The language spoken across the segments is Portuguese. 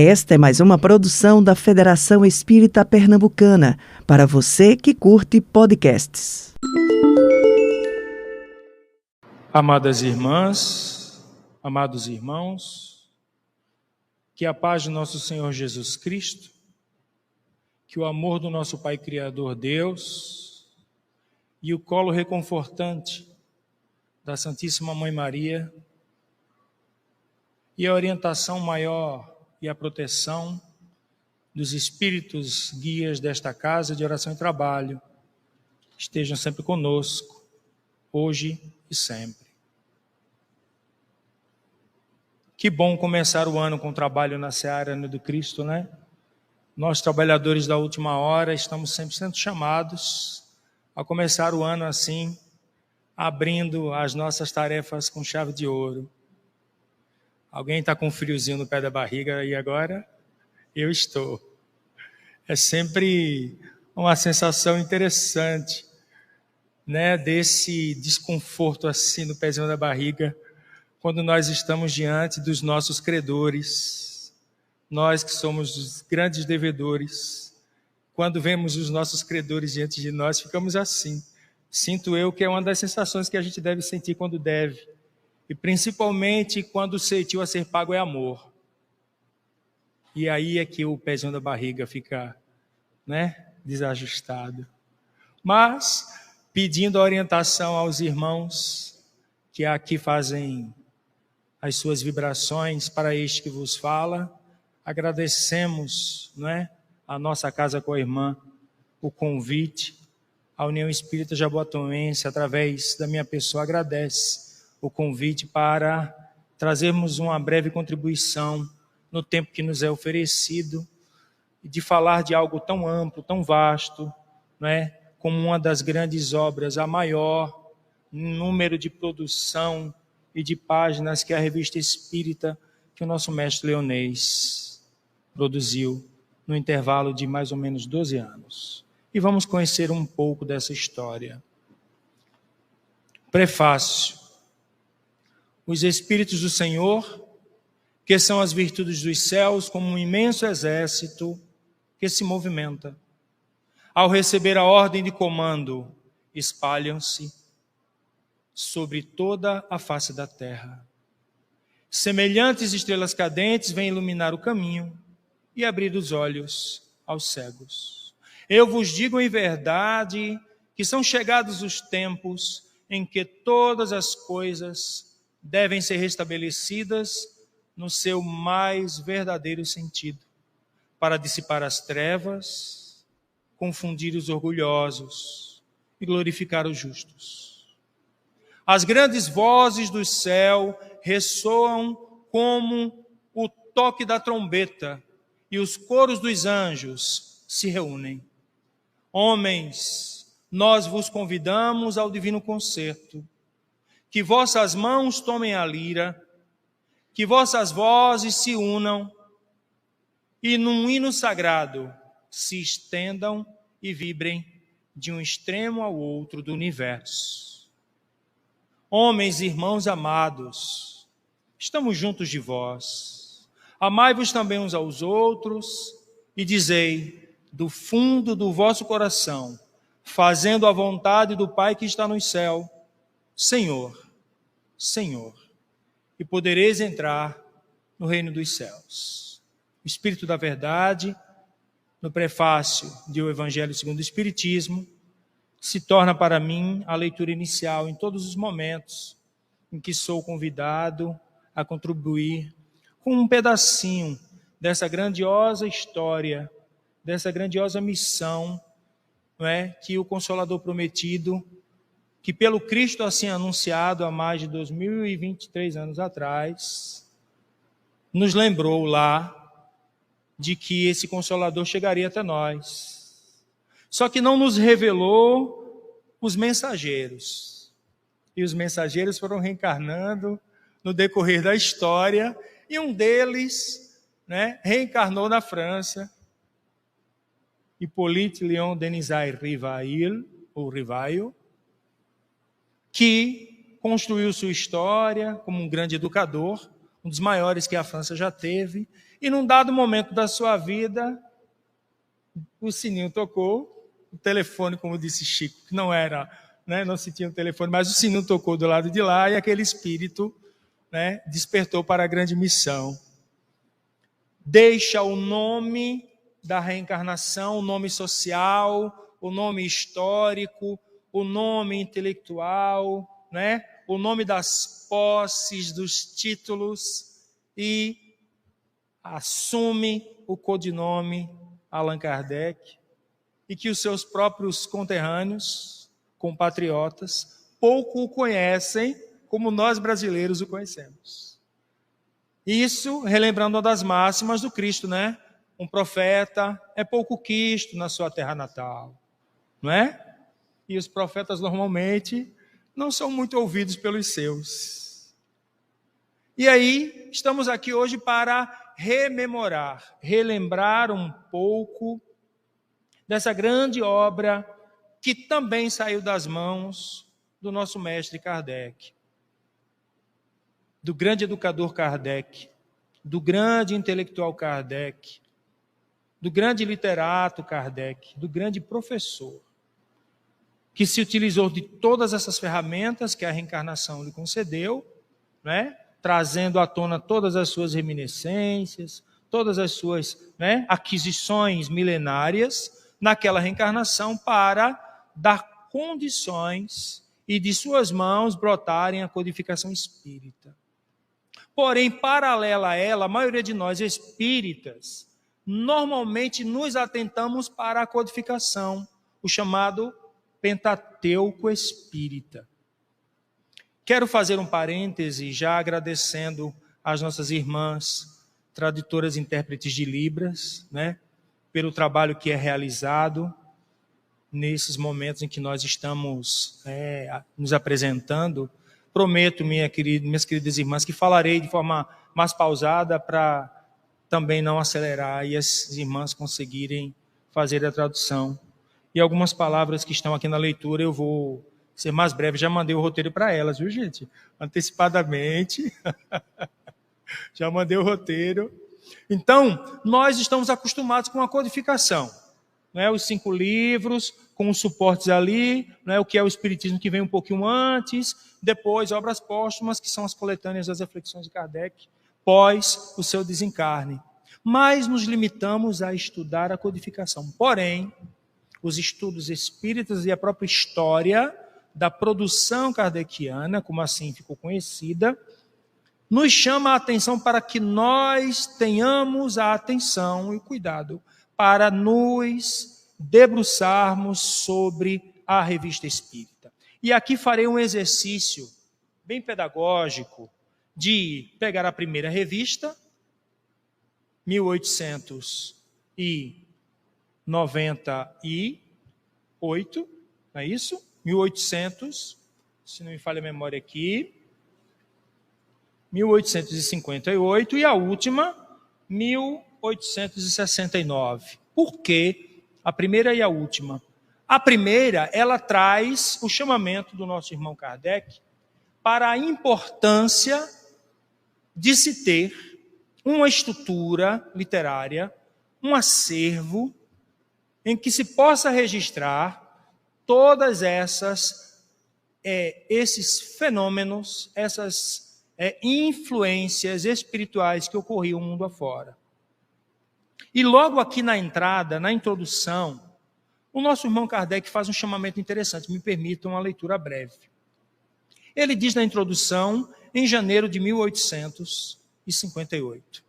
Esta é mais uma produção da Federação Espírita Pernambucana, para você que curte podcasts. Amadas irmãs, amados irmãos, que a paz do nosso Senhor Jesus Cristo, que o amor do nosso Pai Criador Deus e o colo reconfortante da Santíssima Mãe Maria e a orientação maior e a proteção dos espíritos guias desta casa de oração e trabalho estejam sempre conosco, hoje e sempre. Que bom começar o ano com trabalho na seara do Cristo, né? Nós, trabalhadores da última hora, estamos sempre sendo chamados a começar o ano assim, abrindo as nossas tarefas com chave de ouro. Alguém está com um friozinho no pé da barriga aí agora? Eu estou. É sempre uma sensação interessante, né, desse desconforto assim no pezinho da barriga, quando nós estamos diante dos nossos credores, nós que somos os grandes devedores. Quando vemos os nossos credores diante de nós, ficamos assim. Sinto eu que é uma das sensações que a gente deve sentir quando deve. E principalmente quando o ceitil a ser pago é amor. E aí é que o pezinho da barriga fica, né, desajustado. Mas, pedindo a orientação aos irmãos que aqui fazem as suas vibrações para este que vos fala, agradecemos, né, a nossa Casa Coirmã, o convite. A União Espírita Jaboatuense, através da minha pessoa, agradece o convite para trazermos uma breve contribuição no tempo que nos é oferecido e de falar de algo tão amplo, tão vasto, né, como uma das grandes obras, a maior número de produção e de páginas que a Revista Espírita que o nosso mestre Leonês produziu no intervalo de mais ou menos 12 anos. E vamos conhecer um pouco dessa história. Prefácio. Os Espíritos do Senhor, que são as virtudes dos céus, como um imenso exército que se movimenta. Ao receber a ordem de comando, espalham-se sobre toda a face da terra. Semelhantes estrelas cadentes vêm iluminar o caminho e abrir os olhos aos cegos. Eu vos digo em verdade que são chegados os tempos em que todas as coisas devem ser restabelecidas no seu mais verdadeiro sentido, para dissipar as trevas, confundir os orgulhosos e glorificar os justos. As grandes vozes do céu ressoam como o toque da trombeta e os coros dos anjos se reúnem. Homens, nós vos convidamos ao divino concerto, que vossas mãos tomem a lira, que vossas vozes se unam e num hino sagrado se estendam e vibrem de um extremo ao outro do universo. Homens e irmãos amados, estamos juntos de vós. Amai-vos também uns aos outros e dizei do fundo do vosso coração, fazendo a vontade do Pai que está no céu, Senhor, Senhor, e podereis entrar no reino dos céus. O Espírito da Verdade, no prefácio de O Evangelho segundo o Espiritismo, se torna para mim a leitura inicial em todos os momentos em que sou convidado a contribuir com um pedacinho dessa grandiosa história, dessa grandiosa missão, não é, que o Consolador prometido, que pelo Cristo assim anunciado há mais de 2023 anos atrás, nos lembrou lá de que esse Consolador chegaria até nós. Só que não nos revelou os mensageiros. E os mensageiros foram reencarnando no decorrer da história, e um deles, né, reencarnou na França. Hippolyte Léon Denisard Rivail, que construiu sua história como um grande educador, um dos maiores que a França já teve, e num dado momento da sua vida, o sininho tocou, o telefone, como disse Chico, que não era, né, não se tinha um telefone, mas o sininho tocou do lado de lá, e aquele espírito, né, despertou para a grande missão. Deixa o nome da reencarnação, o nome social, o nome histórico, o nome intelectual, né? O nome das posses, dos títulos, e assume o codinome Allan Kardec, e que os seus próprios conterrâneos, compatriotas, pouco o conhecem como nós brasileiros o conhecemos. Isso relembrando uma das máximas do Cristo, né? Um profeta é pouco quisto na sua terra natal, não é? E os profetas normalmente não são muito ouvidos pelos seus. E aí, estamos aqui hoje para rememorar, relembrar um pouco dessa grande obra que também saiu das mãos do nosso mestre Kardec, do grande educador Kardec, do grande intelectual Kardec, do grande literato Kardec, do grande professor, que se utilizou de todas essas ferramentas que a reencarnação lhe concedeu, né? Trazendo à tona todas as suas reminiscências, todas as suas, né, aquisições milenárias naquela reencarnação para dar condições e de suas mãos brotarem a codificação espírita. Porém, paralela a ela, a maioria de nós espíritas, normalmente nos atentamos para a codificação, o chamado Pentateuco Espírita. Quero fazer um parêntese, já agradecendo às nossas irmãs, tradutoras e intérpretes de Libras, né, pelo trabalho que é realizado nesses momentos em que nós estamos nos apresentando. Prometo, minhas queridas irmãs, que falarei de forma mais pausada para também não acelerar e as irmãs conseguirem fazer a tradução. E algumas palavras que estão aqui na leitura eu vou ser mais breve. Já mandei o roteiro para elas, viu, gente? Antecipadamente. Já mandei o roteiro. Então, nós estamos acostumados com a codificação. Né? Os 5 livros, com os suportes ali, né? O que é o Espiritismo que vem um pouquinho antes, depois obras póstumas, que são as coletâneas das reflexões de Kardec, pós o seu desencarne. Mas nos limitamos a estudar a codificação. Porém, os estudos espíritas e a própria história da produção kardeciana, como assim ficou conhecida, nos chama a atenção para que nós tenhamos a atenção e o cuidado para nos debruçarmos sobre a revista espírita. E aqui farei um exercício bem pedagógico de pegar a primeira revista, 1898, não é isso? 1800, se não me falha a memória aqui, 1858, e a última, 1869. Por que a primeira e a última? A primeira, ela traz o chamamento do nosso irmão Kardec para a importância de se ter uma estrutura literária, um acervo, em que se possa registrar todas esses fenômenos, essas influências espirituais que ocorriam mundo afora. E logo aqui na entrada, na introdução, o nosso irmão Kardec faz um chamamento interessante, me permitam uma leitura breve. Ele diz na introdução, em janeiro de 1858,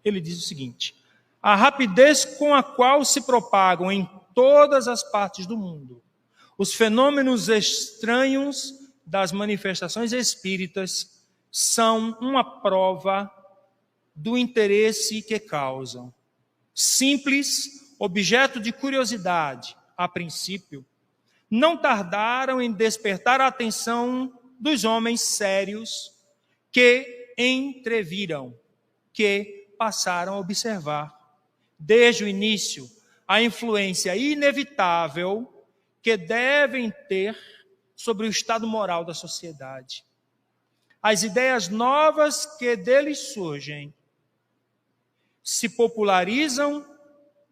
ele diz o seguinte: a rapidez com a qual se propagam em todas as partes do mundo os fenômenos estranhos das manifestações espíritas são uma prova do interesse que causam. Simples objeto de curiosidade, a princípio, não tardaram em despertar a atenção dos homens sérios que entreviram, que passaram a observar, desde o início, a influência inevitável que devem ter sobre o estado moral da sociedade. as ideias novas que deles surgem se popularizam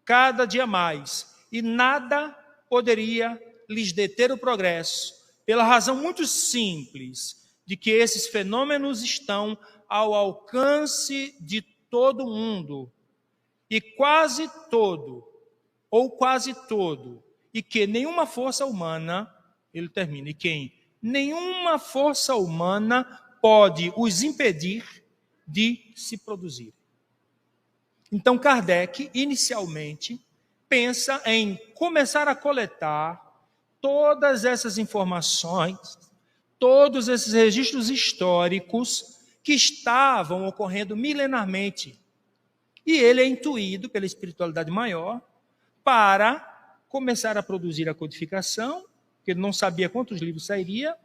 cada dia mais e nada poderia lhes deter o progresso, pela razão muito simples de que esses fenômenos estão ao alcance de todo mundo e quase todo, e que nenhuma força humana, ele termina, e quem? Nenhuma força humana pode os impedir de se produzir. Então Kardec, inicialmente, pensa em começar a coletar todas essas informações, todos esses registros históricos que estavam ocorrendo milenarmente. E ele é intuído pela espiritualidade maior para começar a produzir a codificação, porque ele não sabia quantos livros sairia,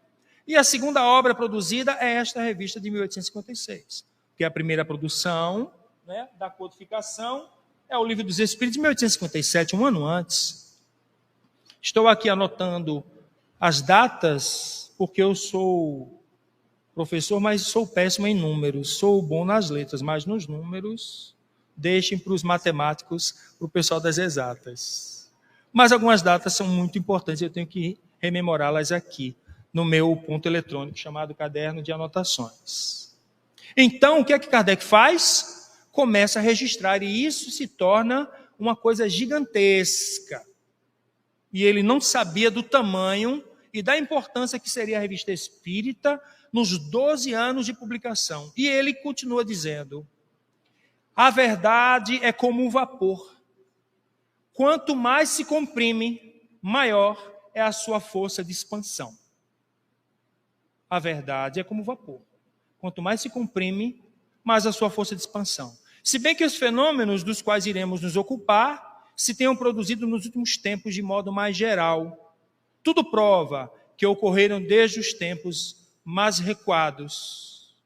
e a segunda obra produzida é esta revista de 1856, que é a primeira produção, né, da codificação, é o Livro dos Espíritos de 1857, um ano antes. Estou aqui anotando as datas, porque eu sou professor, mas sou péssimo em números, sou bom nas letras, mas nos números deixem para os matemáticos, para o pessoal das exatas. Mas algumas datas são muito importantes, eu tenho que rememorá-las aqui, no meu ponto eletrônico, chamado Caderno de Anotações. Então, o que é que Kardec faz? Começa a registrar, e isso se torna uma coisa gigantesca. E ele não sabia do tamanho e da importância que seria a Revista Espírita nos 12 anos de publicação. E ele continua dizendo: a verdade é como o vapor. Quanto mais se comprime, maior é a sua força de expansão. A verdade é como o vapor. Quanto mais se comprime, mais a sua força de expansão. Se bem que os fenômenos dos quais iremos nos ocupar se tenham produzido nos últimos tempos de modo mais geral. Tudo prova que ocorreram desde os tempos mais recuados.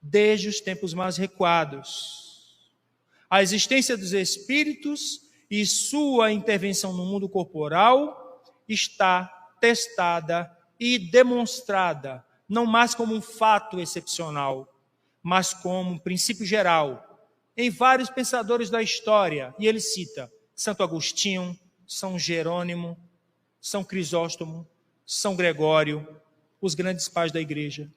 Desde os tempos mais recuados. A existência dos espíritos e sua intervenção no mundo corporal está testada e demonstrada, não mais como um fato excepcional, mas como um princípio geral, em vários pensadores da história. E ele cita Santo Agostinho, São Jerônimo, São Crisóstomo, São Gregório, os grandes pais da igreja.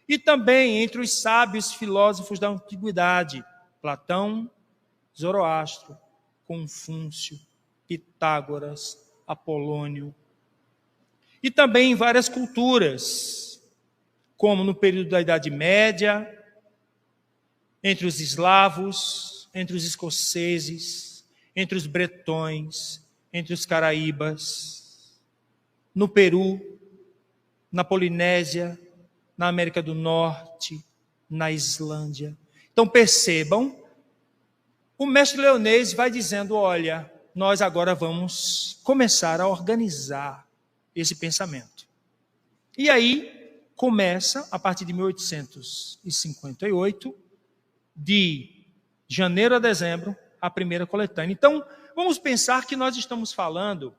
E também entre os sábios filósofos da antiguidade, Platão, Zoroastro, Confúcio, Pitágoras, Apolônio. E também em várias culturas, como no período da Idade Média, entre os eslavos, entre os escoceses, entre os bretões, entre os caraíbas, no Peru, na Polinésia, na América do Norte, na Islândia. Então percebam, o mestre Leonês vai dizendo: olha, nós agora vamos começar a organizar esse pensamento. E aí começa, a partir de 1858, de janeiro a dezembro, a primeira coletânea. Então, vamos pensar que nós estamos falando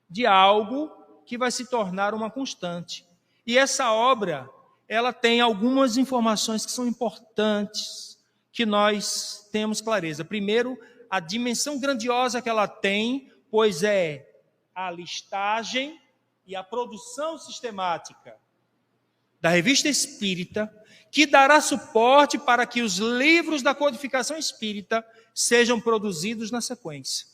de algo que vai se tornar uma constante. E essa obra, ela tem algumas informações que são importantes, que nós temos clareza. Primeiro, a dimensão grandiosa que ela tem, pois é a listagem e a produção sistemática da Revista Espírita, que dará suporte para que os livros da codificação espírita sejam produzidos na sequência.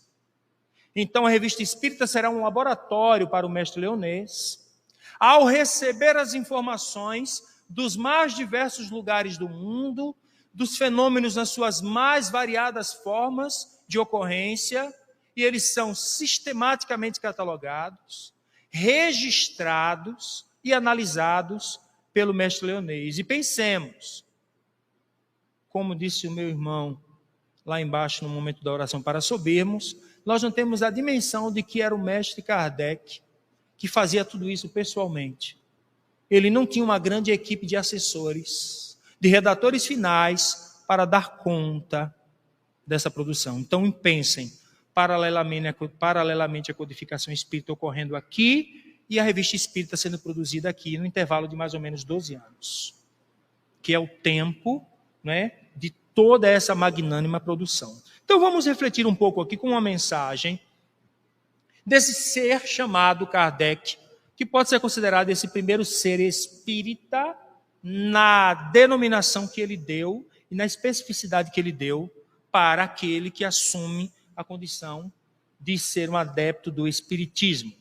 Então, a Revista Espírita será um laboratório para o mestre Leonês, ao receber as informações dos mais diversos lugares do mundo, dos fenômenos nas suas mais variadas formas de ocorrência, e eles são sistematicamente catalogados, registrados e analisados pelo mestre Leonês. E pensemos, como disse o meu irmão lá embaixo no momento da oração para sobermos, nós não temos a dimensão de que era o mestre Kardec que fazia tudo isso pessoalmente. Ele não tinha uma grande equipe de assessores, de redatores finais para dar conta dessa produção. Então pensem, paralelamente a codificação espírita ocorrendo aqui e a Revista Espírita sendo produzida aqui no intervalo de mais ou menos 12 anos, que é o tempo, né, de toda essa magnânima produção. Então vamos refletir um pouco aqui com uma mensagem desse ser chamado Kardec, que pode ser considerado esse primeiro ser espírita na denominação que ele deu e na especificidade que ele deu para aquele que assume a condição de ser um adepto do espiritismo.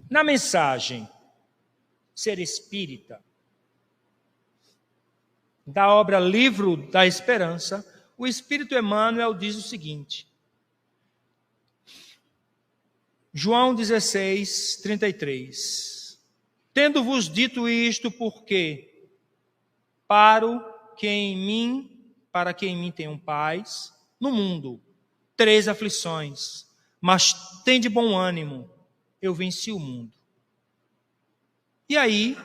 Na mensagem Ser Espírita, da obra Livro da Esperança, o Espírito Emmanuel diz o seguinte: João 16, 33. Tendo-vos dito isto, porque para que em mim tenham paz, no mundo 3 aflições, mas tende bom ânimo, eu venci o mundo. E aí,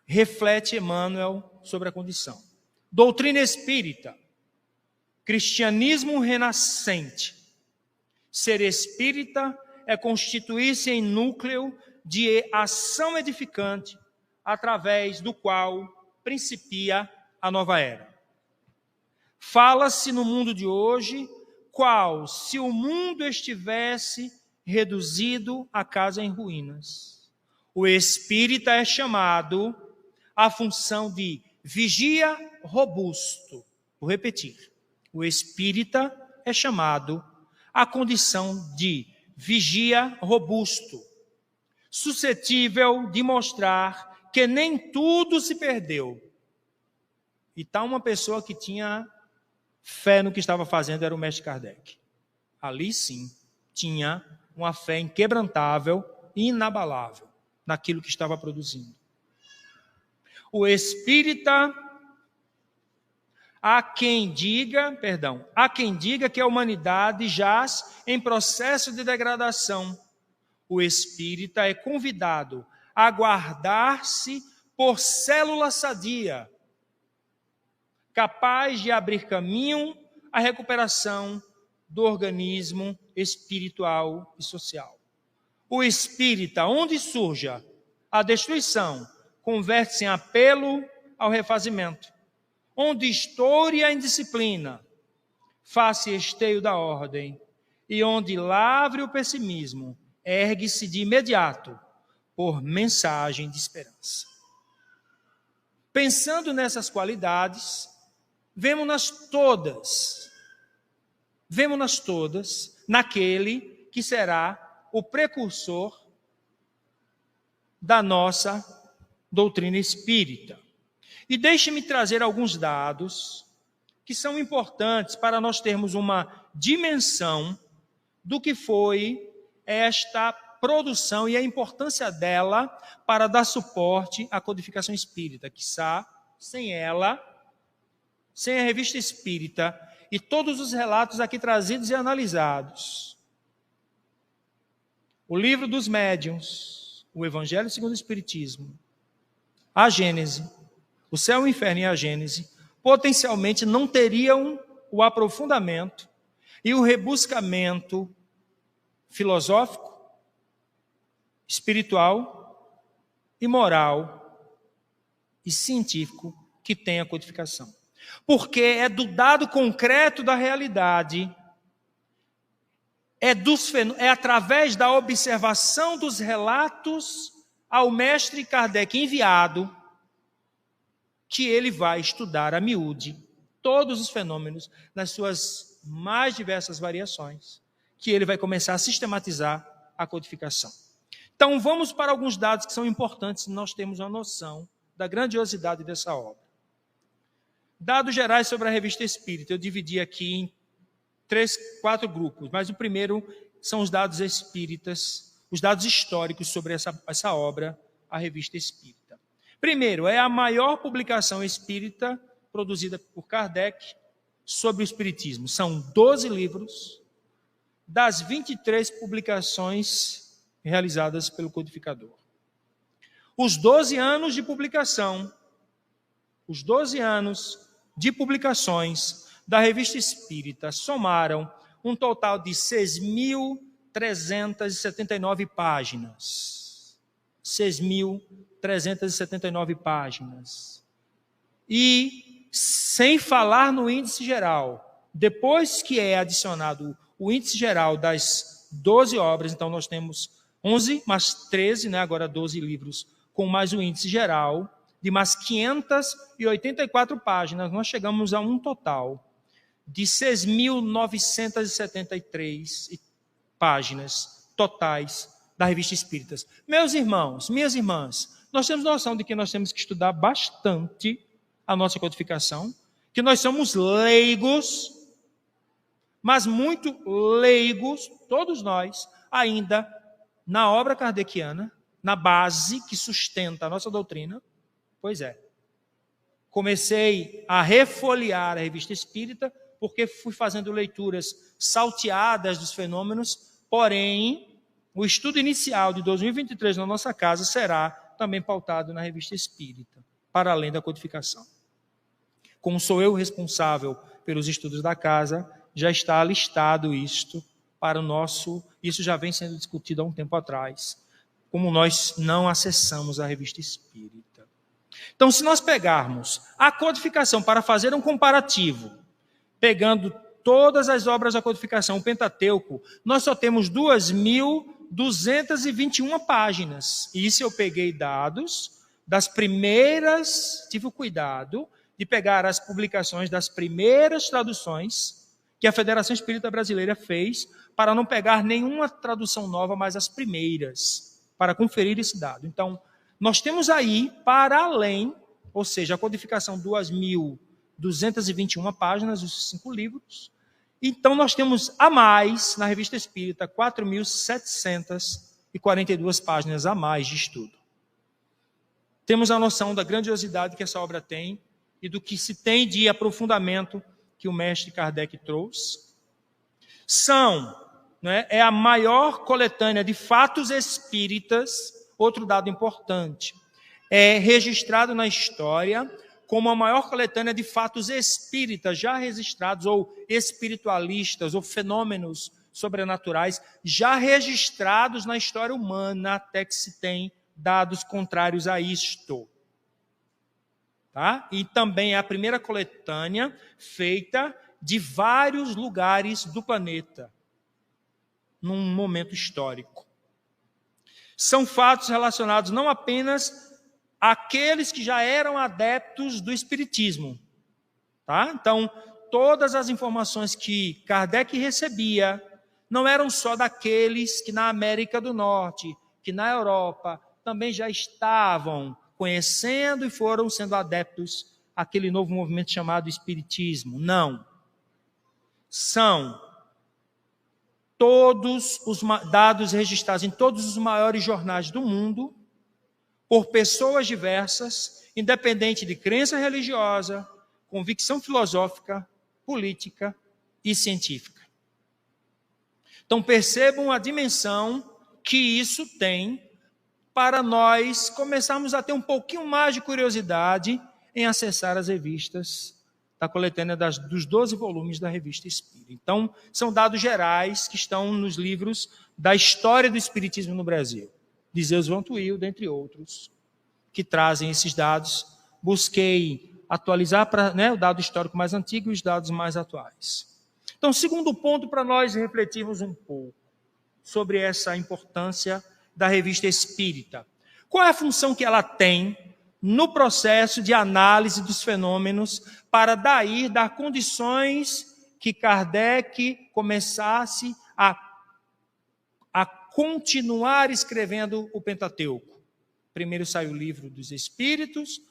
reflete Emmanuel sobre a condição. Doutrina espírita, cristianismo renascente. Ser espírita é constituir-se em núcleo de ação edificante, através do qual principia a nova era. Fala-se no mundo de hoje, qual se o mundo estivesse reduzido a casa em ruínas. O espírita é chamado à função de vigia robusto. Vou repetir. O espírita é chamado à condição de vigia robusto, suscetível de mostrar que nem tudo se perdeu. E tal uma pessoa que tinha fé no que estava fazendo era o mestre Kardec. Ali sim, tinha uma fé inquebrantável e inabalável naquilo que estava produzindo. O espírita, há quem diga que a humanidade jaz em processo de degradação. O espírita é convidado a guardar-se por célula sadia, capaz de abrir caminho à recuperação do organismo espiritual e social. O espírita, onde surja a destruição, converte-se em apelo ao refazimento. Onde estoure a indisciplina, faça esteio da ordem. E onde lavre o pessimismo, ergue-se de imediato por mensagem de esperança. Pensando nessas qualidades, vemo-nas todas naquele que será o precursor da nossa doutrina espírita. E deixe-me trazer alguns dados que são importantes para nós termos uma dimensão do que foi esta produção e a importância dela para dar suporte à codificação espírita. Quiçá, sem ela, sem a Revista Espírita e todos os relatos aqui trazidos e analisados, o Livro dos Médiuns, o Evangelho segundo o Espiritismo, a Gênese, o Céu, o Inferno e a Gênese, potencialmente não teriam o aprofundamento e o rebuscamento filosófico, espiritual e moral e científico que tem a codificação. Porque é do dado concreto da realidade, é através da observação dos relatos ao mestre Kardec enviado, que ele vai estudar a miúde todos os fenômenos nas suas mais diversas variações, que ele vai começar a sistematizar a codificação. Então vamos para alguns dados que são importantes, nós temos uma noção da grandiosidade dessa obra. Dados gerais sobre a Revista Espírita, eu dividi aqui em 4 grupos, mas o primeiro são os dados espíritas, os dados históricos sobre essa obra, a Revista Espírita. Primeiro, é a maior publicação espírita produzida por Kardec sobre o Espiritismo. São 12 livros das 23 publicações realizadas pelo codificador. Os 12 anos de publicação, os 12 anos de publicações da Revista Espírita somaram um total de 6.300 6.379 páginas. 6.379 páginas. E sem falar no índice geral. Depois que é adicionado o índice geral das 12 obras, então nós temos 11 mais 13, né, agora 12 livros, com mais o índice geral, de mais 584 páginas, nós chegamos a um total de 6.973 páginas totais da Revista Espíritas. Meus irmãos, minhas irmãs, nós temos noção de que nós temos que estudar bastante a nossa codificação, que nós somos leigos, mas muito leigos, todos nós, ainda na obra kardeciana, na base que sustenta a nossa doutrina. Pois é. Comecei a refolhear a Revista Espírita, porque fui fazendo leituras salteadas dos fenômenos, porém, o estudo inicial de 2023 na nossa casa será também pautado na Revista Espírita, para além da codificação. Como sou eu responsável pelos estudos da casa, já está listado isto para o nosso... Isso já vem sendo discutido há um tempo atrás, como nós não acessamos a Revista Espírita. Então, se nós pegarmos a codificação para fazer um comparativo, pegando todas as obras da codificação, o Pentateuco, nós só temos 2.221 páginas. E isso eu peguei dados das primeiras, tive o cuidado de pegar as publicações das primeiras traduções que a Federação Espírita Brasileira fez, para não pegar nenhuma tradução nova, mas as primeiras, para conferir esse dado. Então, nós temos aí, para além, ou seja, a codificação 2.221 páginas, os 5 livros. Então, nós temos a mais, na Revista Espírita, 4.742 páginas a mais de estudo. Temos a noção da grandiosidade que essa obra tem e do que se tem de aprofundamento que o mestre Kardec trouxe. É a maior coletânea de fatos espíritas. Outro dado importante, é registrado na história como a maior coletânea de fatos espíritas já registrados, ou espiritualistas, ou fenômenos sobrenaturais já registrados na história humana, até que se tem dados contrários a isto. Tá? E também é a primeira coletânea feita de vários lugares do planeta, num momento histórico. São fatos relacionados não apenas àqueles que já eram adeptos do Espiritismo. Tá? Então, todas as informações que Kardec recebia não eram só daqueles que na América do Norte, que na Europa, também já estavam conhecendo e foram sendo adeptos àquele novo movimento chamado Espiritismo. Não. São todos os dados registrados em todos os maiores jornais do mundo, por pessoas diversas, independente de crença religiosa, convicção filosófica, política e científica. Então percebam a dimensão que isso tem para nós começarmos a ter um pouquinho mais de curiosidade em acessar as revistas da coletânea dos 12 volumes da Revista Espírita. Então, são dados gerais que estão nos livros da história do Espiritismo no Brasil, de Zeus Van Tuyl, dentre outros, que trazem esses dados. Busquei atualizar para o dado histórico mais antigo e os dados mais atuais. Então, segundo ponto para nós refletirmos um pouco sobre essa importância da Revista Espírita. Qual é a função que ela tem no processo de análise dos fenômenos, para daí dar condições que Kardec começasse a continuar escrevendo o Pentateuco. Primeiro saiu o Livro dos Espíritos,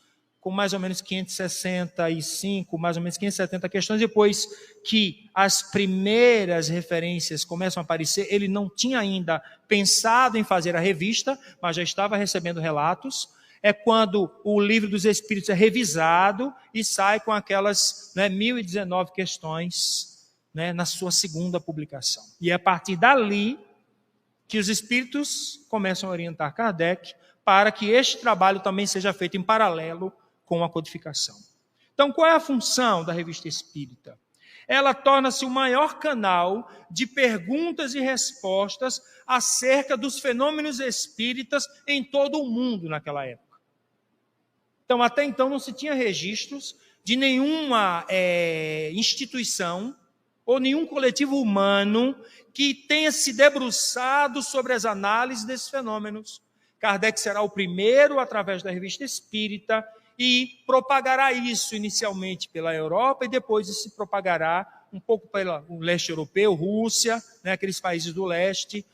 com mais ou menos 565, mais ou menos 570 questões. Depois que as primeiras referências começam a aparecer, ele não tinha ainda pensado em fazer a revista, mas já estava recebendo relatos. É quando o Livro dos Espíritos é revisado e sai com aquelas 1019 questões na sua segunda publicação. E é a partir dali que os Espíritos começam a orientar Kardec para que este trabalho também seja feito em paralelo com a codificação. Então, qual é a função da Revista Espírita? ela torna-se o maior canal de perguntas e respostas acerca dos fenômenos espíritas em todo o mundo naquela época. Então, até então, não se tinha registros de nenhuma instituição ou nenhum coletivo humano que tenha se debruçado sobre as análises desses fenômenos. Kardec será o primeiro, através da Revista Espírita, e propagará isso inicialmente pela Europa e depois isso se propagará um pouco pelo leste europeu, Rússia, aqueles países do leste,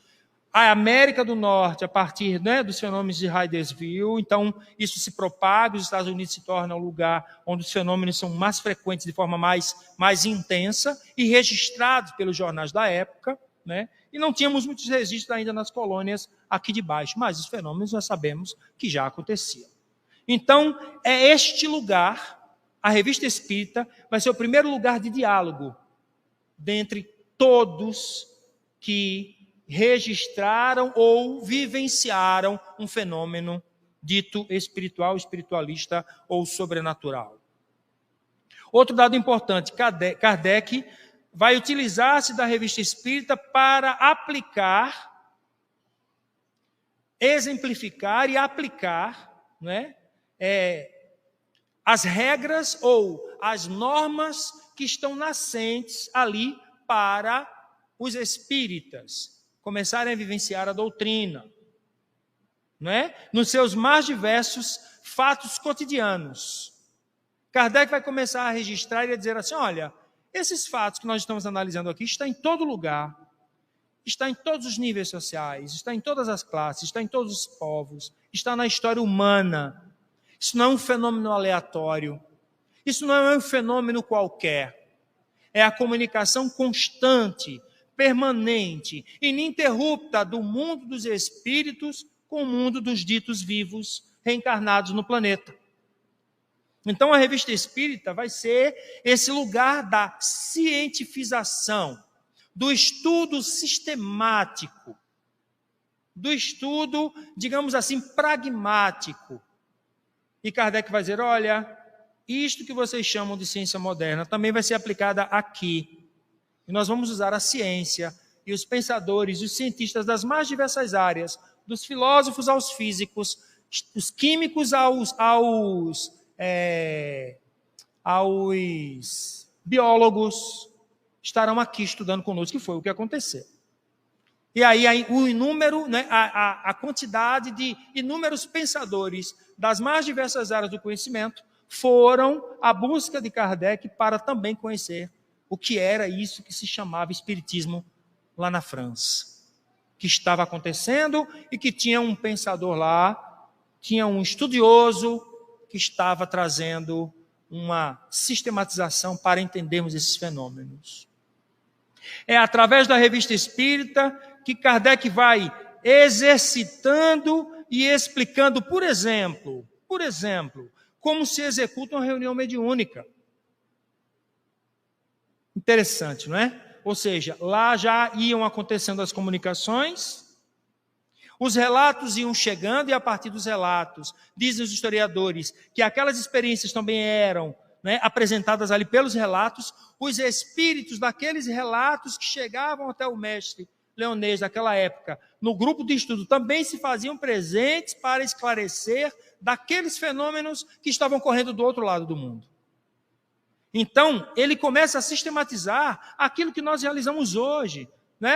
a América do Norte, a partir dos fenômenos de Hydesville. Então, isso se propaga, os Estados Unidos se tornam o lugar onde os fenômenos são mais frequentes, de forma mais intensa, e registrados pelos jornais da época, e não tínhamos muitos registros ainda nas colônias aqui de baixo, mas os fenômenos nós sabemos que já aconteciam. Então, é este lugar, a Revista Espírita, vai ser o primeiro lugar de diálogo dentre todos que registraram ou vivenciaram um fenômeno dito espiritual, espiritualista ou sobrenatural. Outro dado importante, Kardec vai utilizar-se da Revista Espírita para aplicar, exemplificar e aplicar, as regras ou as normas que estão nascentes ali para os espíritas começarem a vivenciar a doutrina, nos seus mais diversos fatos cotidianos. Kardec vai começar a registrar e a dizer assim, olha, esses fatos que nós estamos analisando aqui estão em todo lugar, está em todos os níveis sociais, está em todas as classes, está em todos os povos, está na história humana. Isso não é um fenômeno aleatório, isso não é um fenômeno qualquer. É a comunicação constante, permanente, ininterrupta do mundo dos espíritos com o mundo dos ditos vivos reencarnados no planeta. Então, a Revista Espírita vai ser esse lugar da cientificação, do estudo sistemático, do estudo, digamos assim, pragmático. E Kardec vai dizer, olha, isto que vocês chamam de ciência moderna também vai ser aplicada aqui. E nós vamos usar a ciência e os pensadores, os cientistas das mais diversas áreas, dos filósofos aos físicos, os químicos aos biólogos, estarão aqui estudando conosco, que foi o que aconteceu. E aí o inúmero, a quantidade de inúmeros pensadores das mais diversas áreas do conhecimento foram à busca de Kardec para também conhecer o que era isso que se chamava espiritismo lá na França, que estava acontecendo e que tinha um pensador lá, tinha um estudioso que estava trazendo uma sistematização para entendermos esses fenômenos. É através da Revista Espírita que Kardec vai exercitando e explicando, por exemplo, como se executa uma reunião mediúnica. Interessante, não é? Ou seja, lá já iam acontecendo as comunicações, os relatos iam chegando, e a partir dos relatos, dizem os historiadores, que aquelas experiências também eram apresentadas ali pelos relatos, os espíritos daqueles relatos que chegavam até o mestre leonês daquela época, no grupo de estudo, também se faziam presentes para esclarecer daqueles fenômenos que estavam correndo do outro lado do mundo. Então, ele começa a sistematizar aquilo que nós realizamos hoje,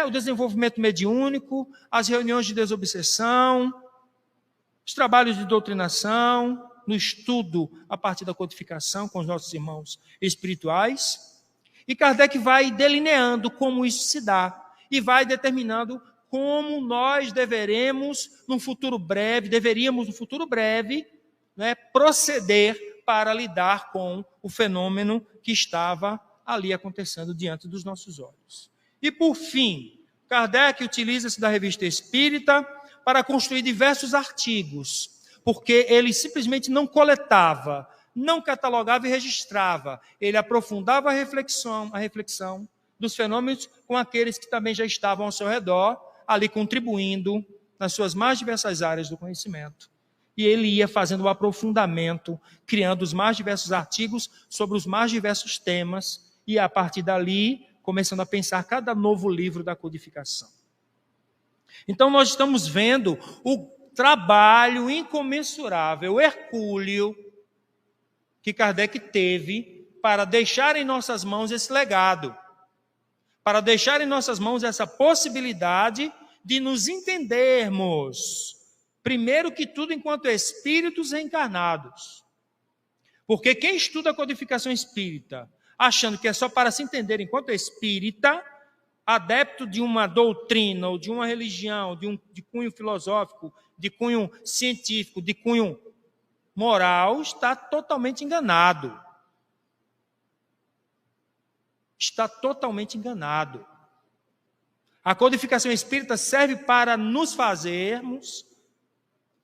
o desenvolvimento mediúnico, as reuniões de desobsessão, os trabalhos de doutrinação, no estudo a partir da codificação com os nossos irmãos espirituais. E Kardec vai delineando como isso se dá e vai determinando como nós deveríamos, no futuro breve, proceder para lidar com o fenômeno que estava ali acontecendo diante dos nossos olhos. E, por fim, Kardec utiliza-se da Revista Espírita para construir diversos artigos, porque ele simplesmente não coletava, não catalogava e registrava. Ele aprofundava a reflexão dos fenômenos com aqueles que também já estavam ao seu redor, ali contribuindo nas suas mais diversas áreas do conhecimento. E ele ia fazendo o aprofundamento, criando os mais diversos artigos sobre os mais diversos temas, e a partir dali, começando a pensar cada novo livro da codificação. Então nós estamos vendo o trabalho incomensurável, hercúleo, que Kardec teve para deixar em nossas mãos esse legado, para deixar em nossas mãos essa possibilidade de nos entendermos, primeiro que tudo, enquanto espíritos reencarnados. Porque quem estuda a codificação espírita, achando que é só para se entender enquanto espírita, adepto de uma doutrina ou de uma religião, de cunho filosófico, de cunho científico, de cunho moral, está totalmente enganado. Está totalmente enganado. A codificação espírita serve para nos fazermos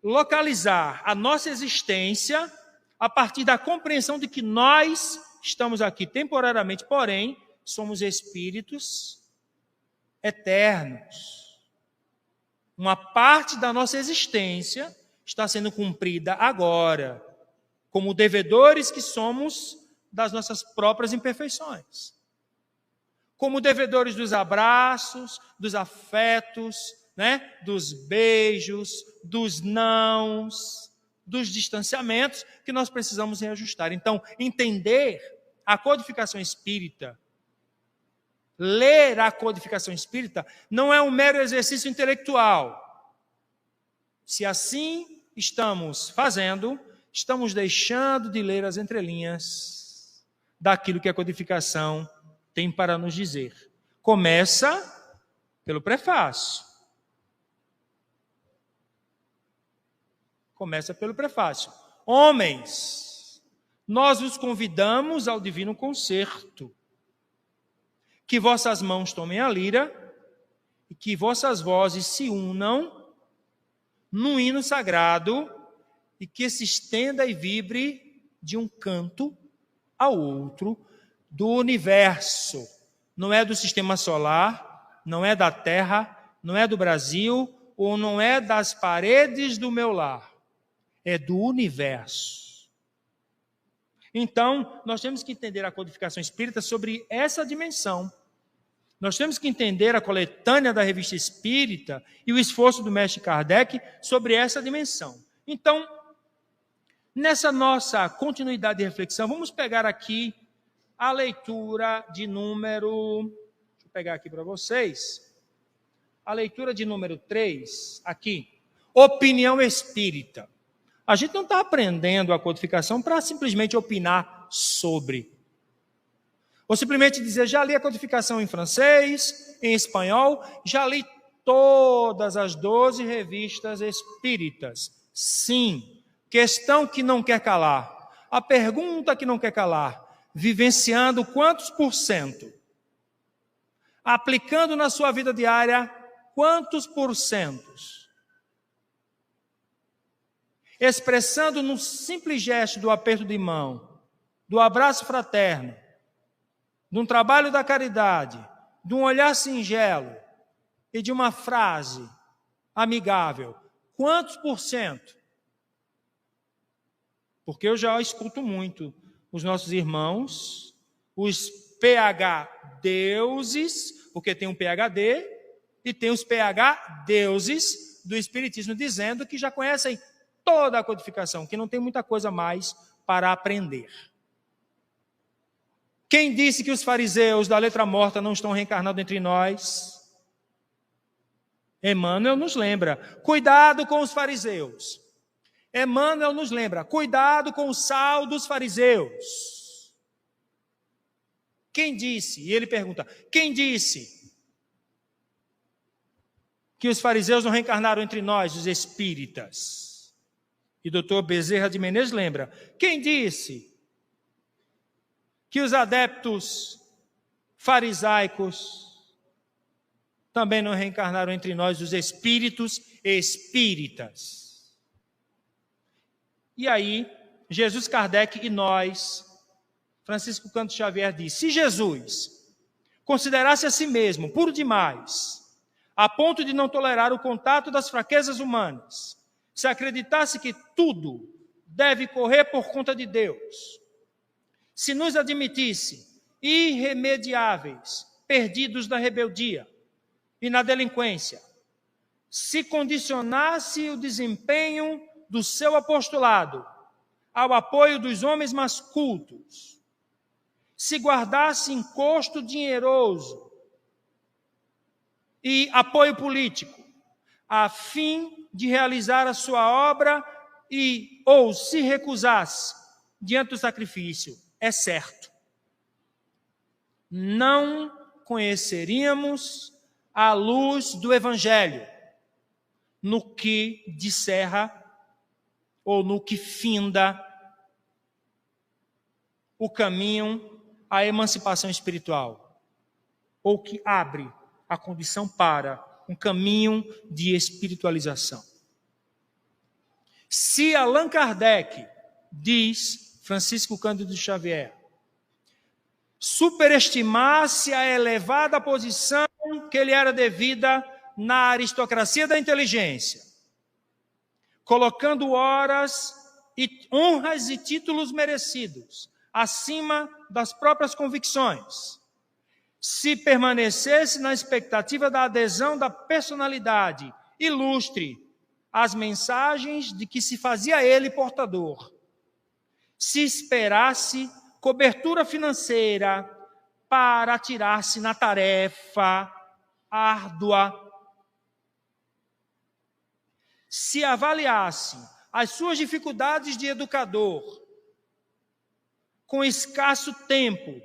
localizar a nossa existência a partir da compreensão de que nós estamos aqui temporariamente, porém, somos espíritos eternos. Uma parte da nossa existência está sendo cumprida agora, como devedores que somos das nossas próprias imperfeições. Como devedores dos abraços, dos afetos, dos beijos, dos nãos, dos distanciamentos que nós precisamos reajustar. Então, entender a codificação espírita, ler a codificação espírita, não é um mero exercício intelectual. Se assim estamos fazendo, estamos deixando de ler as entrelinhas daquilo que a codificação tem para nos dizer. Começa pelo prefácio. Começa pelo prefácio. Homens, nós os convidamos ao divino concerto. Que vossas mãos tomem a lira e que vossas vozes se unam num hino sagrado e que se estenda e vibre de um canto ao outro do universo. Não é do sistema solar, não é da Terra, não é do Brasil ou não é das paredes do meu lar. É do universo. Então, nós temos que entender a codificação espírita sobre essa dimensão. Nós temos que entender a coletânea da Revista Espírita e o esforço do mestre Kardec sobre essa dimensão. Então, nessa nossa continuidade de reflexão, vamos pegar aqui a leitura de número... Deixa eu pegar aqui para vocês. A leitura de número 3, aqui. Opinião espírita. A gente não está aprendendo a codificação para simplesmente opinar sobre. Ou simplesmente dizer, já li a codificação em francês, em espanhol, já li todas as 12 revistas espíritas. Sim, questão que não quer calar. A pergunta que não quer calar. Vivenciando quantos por cento? Aplicando na sua vida diária, quantos porcentos? Expressando no simples gesto do aperto de mão, do abraço fraterno, de um trabalho da caridade, de um olhar singelo e de uma frase amigável. Quantos por cento? Porque eu já escuto muito os nossos irmãos, os PH deuses, porque tem um PhD e tem os PH deuses do Espiritismo, dizendo que já conhecem toda a codificação, que não tem muita coisa mais para aprender. Quem disse que os fariseus da letra morta não estão reencarnados entre nós? Emmanuel nos lembra, cuidado com os fariseus. Emmanuel nos lembra, cuidado com o sal dos fariseus. Quem disse? E ele pergunta, quem disse que os fariseus não reencarnaram entre nós, os espíritas? E doutor Bezerra de Menezes lembra, quem disse que os adeptos farisaicos também não reencarnaram entre nós, os espíritos espíritas? E aí, Jesus, Kardec e nós, Francisco Canto Xavier diz, se Jesus considerasse a si mesmo puro demais, a ponto de não tolerar o contato das fraquezas humanas, se acreditasse que tudo deve correr por conta de Deus, se nos admitisse irremediáveis, perdidos na rebeldia e na delinquência, se condicionasse o desempenho do seu apostolado ao apoio dos homens mais cultos, se guardasse encosto dinheroso e apoio político, a fim de realizar a sua obra ou se recusasse diante do sacrifício, é certo, não conheceríamos a luz do Evangelho no que descerra ou no que finda o caminho à emancipação espiritual, ou que abre a condição para um caminho de espiritualização. Se Allan Kardec, diz Francisco Cândido Xavier, superestimasse a elevada posição que lhe era devida na aristocracia da inteligência, colocando honras e títulos merecidos acima das próprias convicções, se permanecesse na expectativa da adesão da personalidade ilustre às mensagens de que se fazia ele portador, se esperasse cobertura financeira para atirar-se na tarefa árdua, se avaliasse as suas dificuldades de educador, com escasso tempo,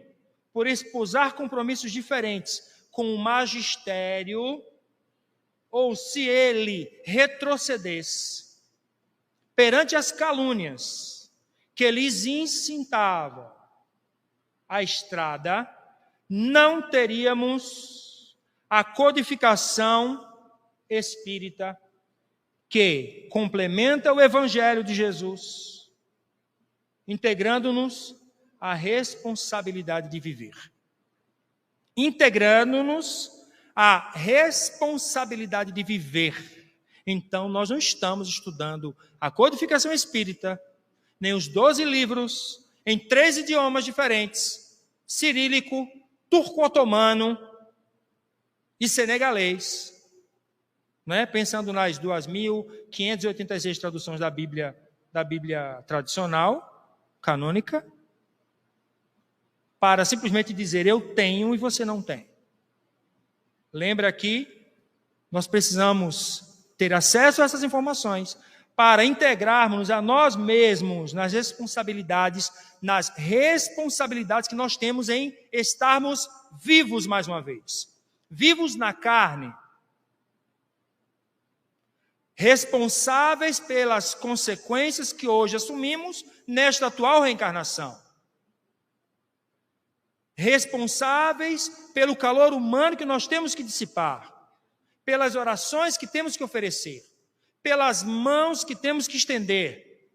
por esposar compromissos diferentes com o magistério, ou se ele retrocedesse perante as calúnias que lhes incitavam a estrada, não teríamos a codificação espírita que complementa o Evangelho de Jesus, integrando-nos à responsabilidade de viver. Integrando-nos à responsabilidade de viver. Então, nós não estamos estudando a codificação espírita, nem os 12 livros, em 3 idiomas diferentes, cirílico, turco-otomano e senegalês, né? Pensando nas 2.586 traduções da Bíblia tradicional, canônica, para simplesmente dizer eu tenho e você não tem. Lembra que nós precisamos ter acesso a essas informações para integrarmos a nós mesmos nas responsabilidades que nós temos em estarmos vivos mais uma vez. Vivos na carne, responsáveis pelas consequências que hoje assumimos nesta atual reencarnação. Responsáveis pelo calor humano que nós temos que dissipar, pelas orações que temos que oferecer, pelas mãos que temos que estender,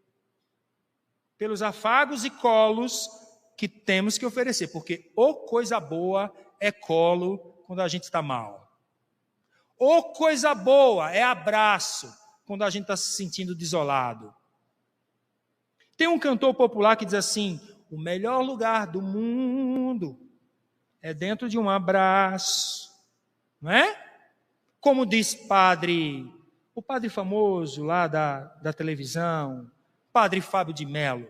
pelos afagos e colos que temos que oferecer, porque coisa boa é colo quando a gente está mal. Coisa boa é abraço quando a gente está se sentindo desolado. Tem um cantor popular que diz assim: o melhor lugar do mundo é dentro de um abraço, não é? Como diz o padre famoso lá da televisão, Padre Fábio de Mello.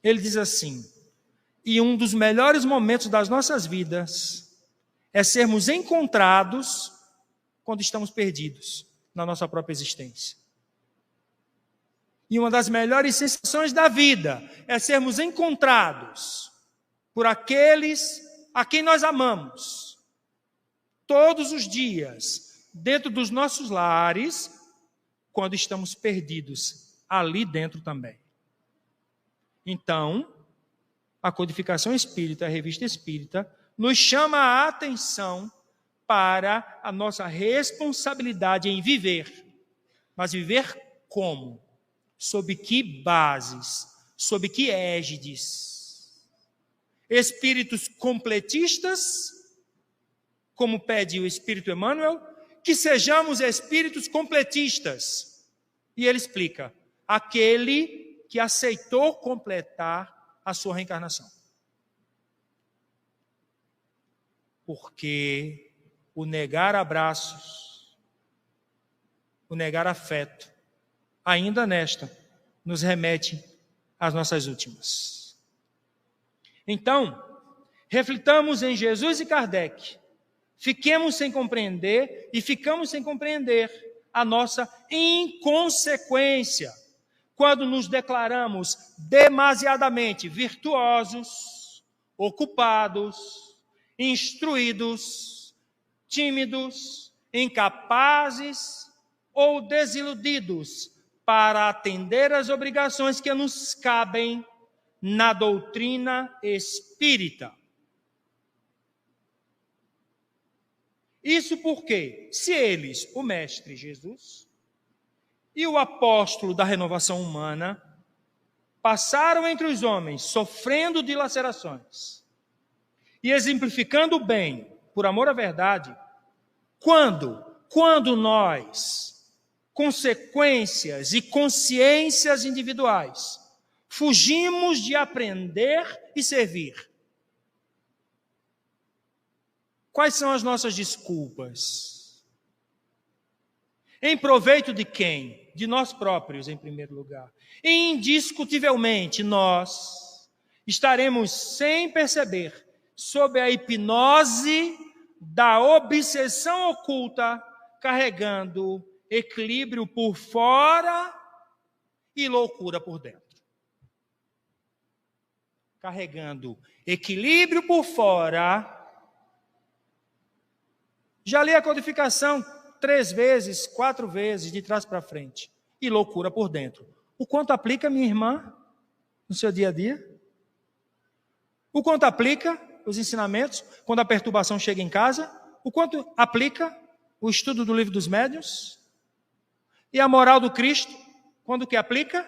Ele diz assim: e um dos melhores momentos das nossas vidas é sermos encontrados quando estamos perdidos na nossa própria existência. E uma das melhores sensações da vida é sermos encontrados por aqueles a quem nós amamos, todos os dias, dentro dos nossos lares, quando estamos perdidos ali dentro também. Então, a codificação espírita, a revista espírita, nos chama a atenção para a nossa responsabilidade em viver. Mas viver como? Sob que bases? Sob que égides? Espíritos completistas, como pede o Espírito Emmanuel, que sejamos espíritos completistas. E ele explica: aquele que aceitou completar a sua reencarnação. Porque o negar abraços, o negar afeto, ainda nesta, nos remete às nossas últimas. Então, reflitamos em Jesus e Kardec. Fiquemos sem compreender e ficamos sem compreender a nossa inconsequência quando nos declaramos demasiadamente virtuosos, ocupados, instruídos, tímidos, incapazes ou desiludidos para atender às obrigações que nos cabem na doutrina espírita. Isso porque, se eles, o Mestre Jesus e o apóstolo da renovação humana, passaram entre os homens sofrendo dilacerações e exemplificando o bem por amor à verdade, quando nós, consequências e consciências individuais, fugimos de aprender e servir, quais são as nossas desculpas? Em proveito de quem? De nós próprios, em primeiro lugar. Indiscutivelmente, nós estaremos sem perceber sob a hipnose da obsessão oculta, carregando equilíbrio por fora e loucura por dentro. Carregando equilíbrio por fora. Já li a codificação 3 vezes, 4 vezes, de trás para frente. E loucura por dentro. O quanto aplica, minha irmã, no seu dia a dia? O quanto aplica os ensinamentos quando a perturbação chega em casa? O quanto aplica o estudo do Livro dos Médiuns? E a moral do Cristo, quando que aplica?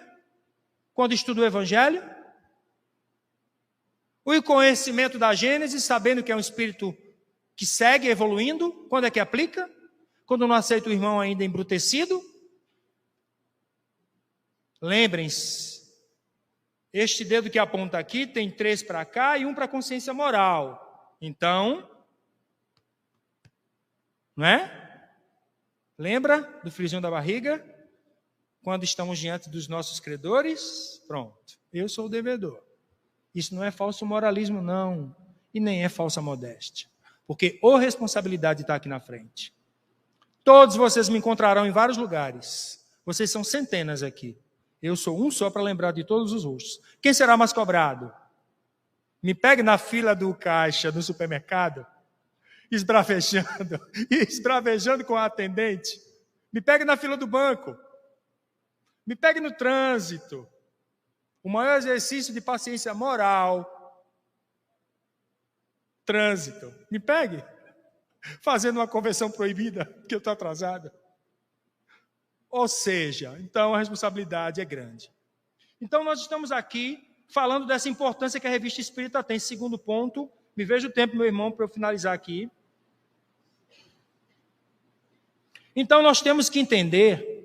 Quando estuda o Evangelho? O conhecimento da Gênesis, sabendo que é um espírito que segue evoluindo, quando é que aplica? Quando não aceita o irmão ainda embrutecido? Lembrem-se, este dedo que aponta aqui tem 3 para cá e 1 para a consciência moral. Então, não é? Lembra do friozinho da barriga? Quando estamos diante dos nossos credores? Pronto, eu sou o devedor. Isso não é falso moralismo, não. E nem é falsa modéstia. Porque a responsabilidade está aqui na frente. Todos vocês me encontrarão em vários lugares. Vocês são centenas aqui. Eu sou um só para lembrar de todos os rostos. Quem será mais cobrado? Me pegue na fila do caixa do supermercado, esbravejando com a atendente. Me pegue na fila do banco. Me pegue no trânsito. O maior exercício de paciência moral. Trânsito. Me pegue. Fazendo uma conversão proibida, porque eu estou atrasado. Ou seja, então a responsabilidade é grande. Então nós estamos aqui falando dessa importância que a Revista Espírita tem. Segundo ponto, me veja o tempo, meu irmão, para eu finalizar aqui. Então nós temos que entender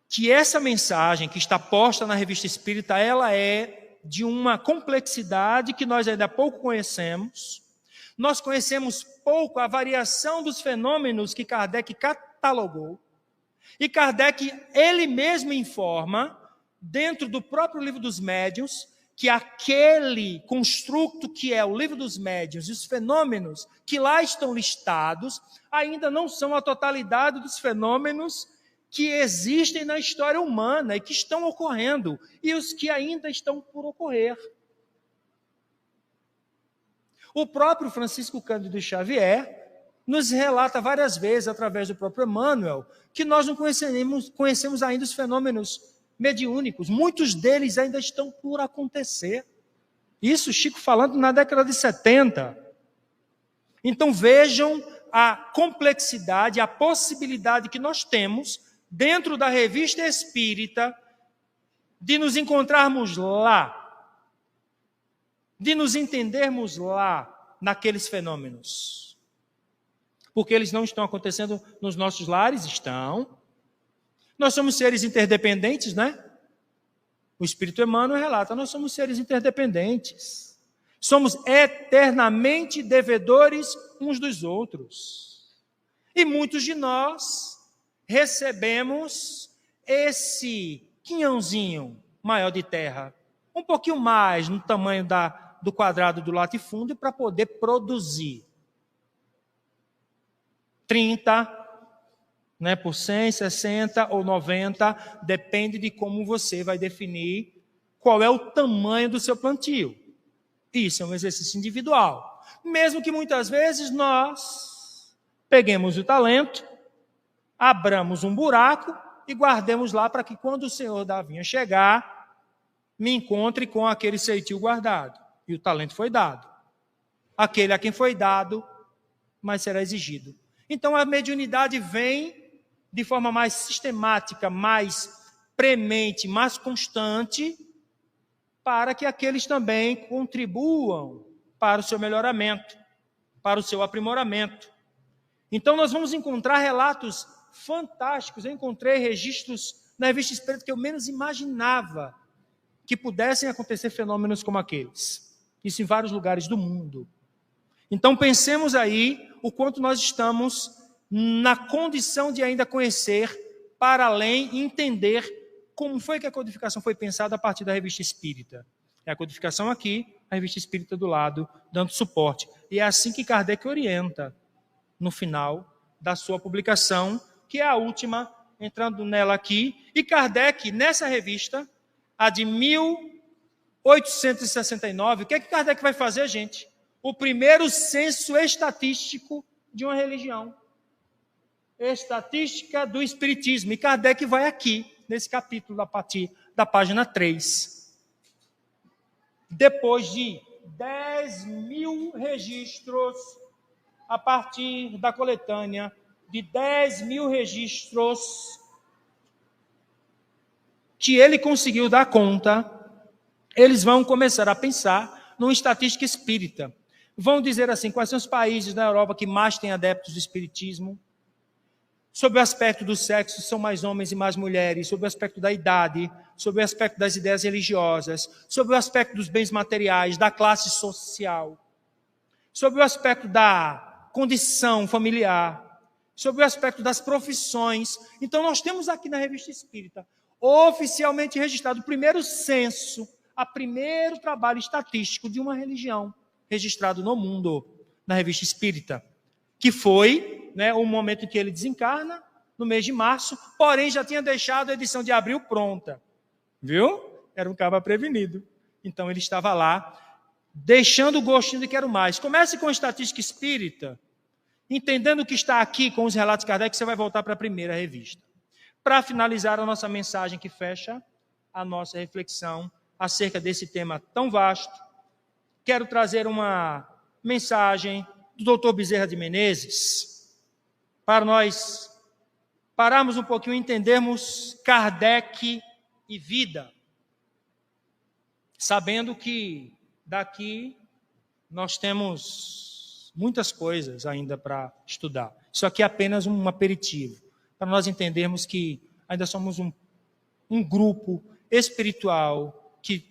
que essa mensagem que está posta na Revista Espírita, ela é de uma complexidade que nós ainda pouco conhecemos. Nós conhecemos pouco a variação dos fenômenos que Kardec catalogou. E Kardec, ele mesmo informa, dentro do próprio Livro dos Médiuns, que aquele construto que é o Livro dos Médiuns e os fenômenos que lá estão listados, ainda não são a totalidade dos fenômenos que existem na história humana e que estão ocorrendo, e os que ainda estão por ocorrer. O próprio Francisco Cândido Xavier nos relata várias vezes, através do próprio Emmanuel, que nós não conhecemos ainda os fenômenos mediúnicos. Muitos deles ainda estão por acontecer. Isso, Chico falando na década de 70. Então vejam a complexidade, a possibilidade que nós temos dentro da Revista Espírita de nos encontrarmos lá, de nos entendermos lá naqueles fenômenos. Porque eles não estão acontecendo nos nossos lares? Estão. Nós somos seres interdependentes, né? O Espírito Emmanuel relata, nós somos seres interdependentes. Somos eternamente devedores uns dos outros. E muitos de nós recebemos esse quinhãozinho maior de terra, um pouquinho mais no tamanho do quadrado do latifúndio, para poder produzir 30, né, por 100, 60 ou 90, depende de como você vai definir qual é o tamanho do seu plantio. Isso é um exercício individual. Mesmo que muitas vezes nós peguemos o talento, abramos um buraco e guardemos lá para que quando o senhor da vinha chegar, me encontre com aquele ceitil guardado. E o talento foi dado. Aquele a quem foi dado, mas será exigido. Então a mediunidade vem de forma mais sistemática, mais premente, mais constante, para que aqueles também contribuam para o seu melhoramento, para o seu aprimoramento. Então nós vamos encontrar relatos fantásticos. Eu encontrei registros na Revista Espírita que eu menos imaginava que pudessem acontecer fenômenos como aqueles. Isso em vários lugares do mundo. Então pensemos aí o quanto nós estamos na condição de ainda conhecer para além e entender como foi que a codificação foi pensada a partir da Revista Espírita. É a codificação aqui, a Revista Espírita do lado, dando suporte. E é assim que Kardec orienta no final da sua publicação, que é a última, entrando nela aqui. E Kardec, nessa revista, a de 1869, o que é que Kardec vai fazer, gente? O primeiro censo estatístico de uma religião. Estatística do Espiritismo. E Kardec vai aqui, nesse capítulo, a partir da página 3. Depois de 10.000 registros, a partir da coletânea de 10.000 registros que ele conseguiu dar conta, eles vão começar a pensar numa estatística espírita. Vão dizer assim, quais são os países da Europa que mais têm adeptos do espiritismo? Sobre o aspecto do sexo, são mais homens e mais mulheres. Sobre o aspecto da idade, sobre o aspecto das ideias religiosas, sobre o aspecto dos bens materiais, da classe social, sobre o aspecto da condição familiar, sobre o aspecto das profissões. Então nós temos aqui na Revista Espírita, oficialmente registrado, o primeiro censo, o primeiro trabalho estatístico de uma religião, registrado no mundo, na Revista Espírita, que foi, né, o momento em que ele desencarna, no mês de março, porém já tinha deixado a edição de abril pronta. Viu? Era um cara prevenido. Então ele estava lá, deixando o gostinho de quero mais. Comece com a estatística espírita, entendendo o que está aqui com os relatos de Kardec, você vai voltar para a primeira revista. Para finalizar a nossa mensagem que fecha a nossa reflexão acerca desse tema tão vasto, quero trazer uma mensagem do Dr. Bezerra de Menezes, para nós pararmos um pouquinho e entendermos Kardec e vida, sabendo que daqui nós temos muitas coisas ainda para estudar. Isso aqui é apenas um aperitivo, para nós entendermos que ainda somos um grupo espiritual que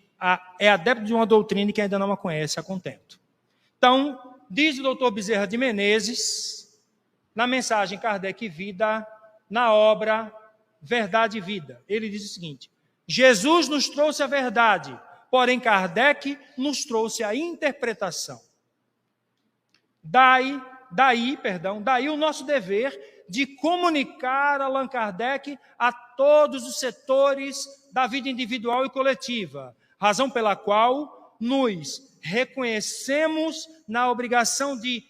é adepto de uma doutrina e que ainda não a conhece a contento. Então, diz o doutor Bezerra de Menezes, na mensagem Kardec e Vida, na obra Verdade e Vida, ele diz o seguinte: Jesus nos trouxe a verdade, porém Kardec nos trouxe a interpretação. Daí o nosso dever de comunicar Allan Kardec a todos os setores da vida individual e coletiva, razão pela qual nos reconhecemos na obrigação de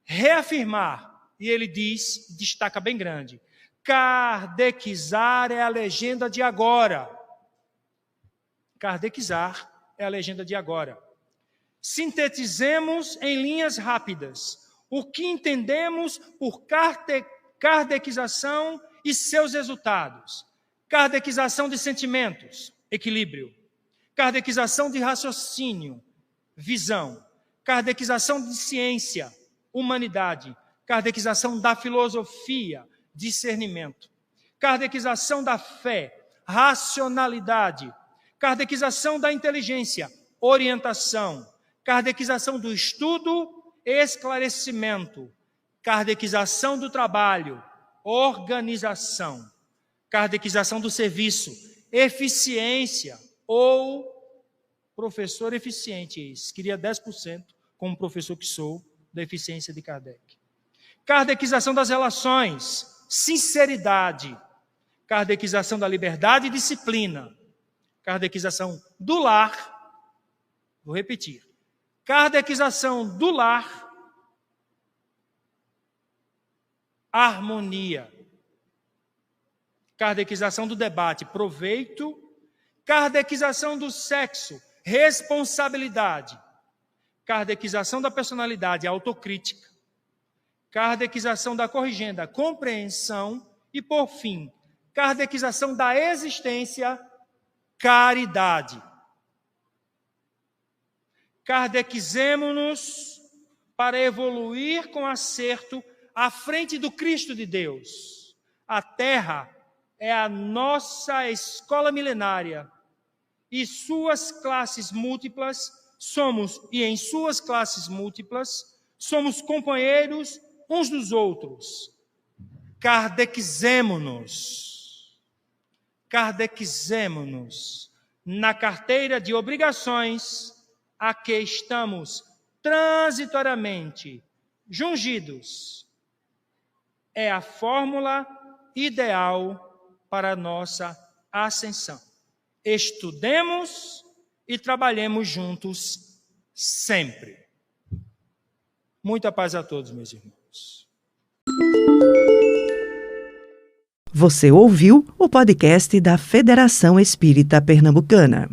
reafirmar, e ele diz, destaca bem grande, kardecizar é a legenda de agora. Kardecizar é a legenda de agora. Sintetizemos em linhas rápidas o que entendemos por kardecização e seus resultados. Kardecização de sentimentos, equilíbrio. Kardecização de raciocínio, visão. Kardecização de ciência, humanidade. Kardecização da filosofia, discernimento. Kardecização da fé, racionalidade. Kardecização da inteligência, orientação. Kardequização do estudo, esclarecimento. Kardequização do trabalho, organização. Kardequização do serviço, eficiência ou professor eficiente. Queria 10%, como professor que sou, da eficiência de Kardec. Kardequização das relações, sinceridade. Kardequização da liberdade e disciplina. Kardequização do lar, vou repetir. Kardequização do lar, harmonia. Kardequização do debate, proveito. Kardequização do sexo, responsabilidade. Kardequização da personalidade, autocrítica. Kardequização da corrigenda, compreensão. E, por fim, kardequização da existência, caridade. Kardequizemo-nos para evoluir com acerto à frente do Cristo de Deus. A Terra é a nossa escola milenária e suas classes múltiplas em suas classes múltiplas, somos companheiros uns dos outros. Kardequizemo-nos. Kardequizemo-nos na carteira de obrigações a que estamos transitoriamente jungidos. É a fórmula ideal para a nossa ascensão. Estudemos e trabalhemos juntos sempre. Muita paz a todos, meus irmãos. Você ouviu o podcast da Federação Espírita Pernambucana.